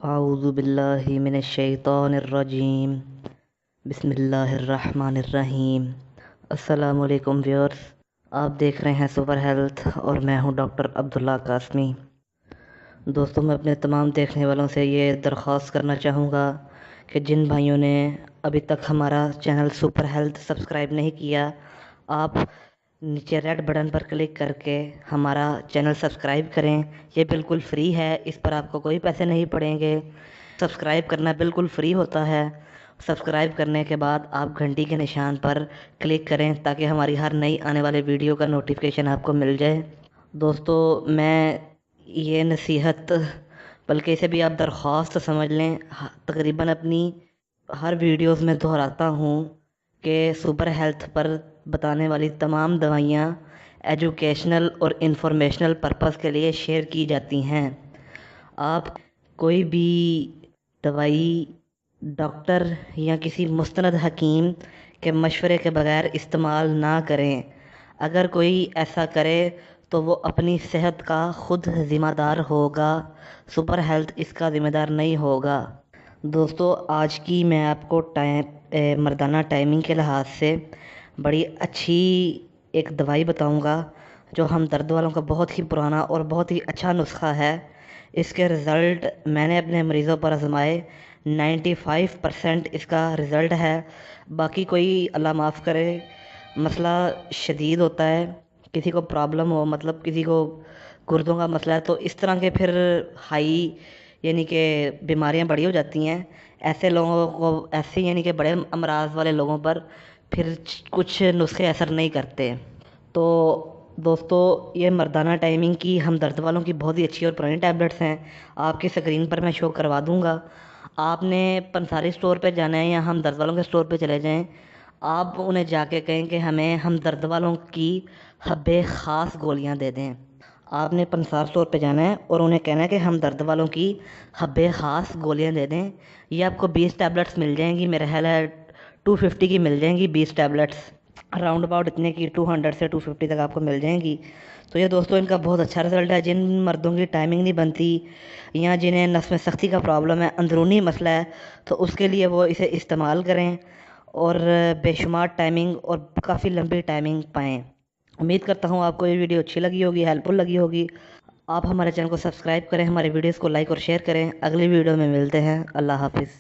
اعوذ باللہ من الشیطان الرجیم، بسم اللہ الرحمن الرحیم۔ السلام علیکم ویورز، آپ دیکھ رہے ہیں سپر ہیلتھ اور میں ہوں ڈاکٹر عبداللہ قاسمی۔ دوستوں، میں اپنے تمام دیکھنے والوں سے یہ درخواست کرنا چاہوں گا کہ جن بھائیوں نے ابھی تک ہمارا چینل سپر ہیلتھ سبسکرائب نہیں کیا، آپ نیچے ریڈ بٹن پر کلک کر کے ہمارا چینل سبسکرائب کریں۔ یہ بالکل فری ہے، اس پر آپ کو کوئی پیسے نہیں پڑیں گے۔ سبسکرائب کرنا بالکل فری ہوتا ہے۔ سبسکرائب کرنے کے بعد آپ گھنٹی کے نشان پر کلک کریں تاکہ ہماری ہر نئی آنے والے ویڈیو کا نوٹیفیکیشن آپ کو مل جائے۔ دوستو، میں یہ نصیحت بلکہ اسے بھی آپ درخواست سمجھ لیں، تقریباً اپنی ہر ویڈیوز میں دہراتا ہوں کہ سپر ہیلتھ پر بتانے والی تمام دوائیاں ایجوکیشنل اور انفارمیشنل پرپس کے لیے شیئر کی جاتی ہیں۔ آپ کوئی بھی دوائی ڈاکٹر یا کسی مستند حکیم کے مشورے کے بغیر استعمال نہ کریں۔ اگر کوئی ایسا کرے تو وہ اپنی صحت کا خود ذمہ دار ہوگا، سپر ہیلتھ اس کا ذمہ دار نہیں ہوگا۔ دوستو، آج کی میں آپ کو مردانہ ٹائمنگ کے لحاظ سے بڑی اچھی ایک دوائی بتاؤں گا جو ہم درد والوں کا بہت ہی پرانا اور بہت ہی اچھا نسخہ ہے۔ اس کے رزلٹ میں نے اپنے مریضوں پر آزمائے، 95% اس کا رزلٹ ہے۔ باقی کوئی اللہ معاف کرے مسئلہ شدید ہوتا ہے، کسی کو پرابلم ہو، مطلب کسی کو گردوں کا مسئلہ ہے، تو اس طرح کے پھر ہائی یعنی کہ بیماریاں بڑی ہو جاتی ہیں۔ ایسے لوگوں کو، ایسے یعنی کہ بڑے امراض والے لوگوں پر پھر کچھ نسخے اثر نہیں کرتے۔ تو دوستو، یہ مردانہ ٹائمنگ کی ہم درد والوں کی بہت ہی اچھی اور پرانی ٹیبلٹس ہیں، آپ کی اسکرین پر میں شو کروا دوں گا۔ آپ نے پنساری اسٹور پہ جانا ہے یا ہم درد والوں کے اسٹور پہ چلے جائیں، آپ انہیں جا کے کہیں کہ ہمیں ہم درد والوں کی حب خاص گولیاں دے دیں۔ آپ نے پنسار اسٹور پہ جانا ہے اور انہیں کہنا ہے کہ ہم درد والوں کی حب خاص گولیاں دے دیں۔ یہ آپ کو 20 ٹیبلٹس مل جائیں گی، میرا خیال ہے 250 کی مل جائیں گی 20 ٹیبلٹس، راؤنڈ اباؤٹ اتنے کی 200 سے 250 تک آپ کو مل جائیں گی۔ تو یہ دوستوں ان کا بہت اچھا رزلٹ ہے۔ جن مردوں کی ٹائمنگ نہیں بنتی یا جنہیں نس میں سختی کا پرابلم ہے، اندرونی مسئلہ ہے، تو اس کے لیے وہ اسے استعمال کریں اور بے شمار ٹائمنگ اور کافی لمبی ٹائمنگ پائیں۔ امید کرتا ہوں آپ کو یہ ویڈیو اچھی لگی ہوگی، ہیلپ فل لگی ہوگی۔ آپ ہمارے چینل کو سبسکرائب کریں، ہمارے ویڈیوز کو لائک اور شیئر کریں۔ اگلی ویڈیو میں ملتے ہیں۔ اللہ حافظ۔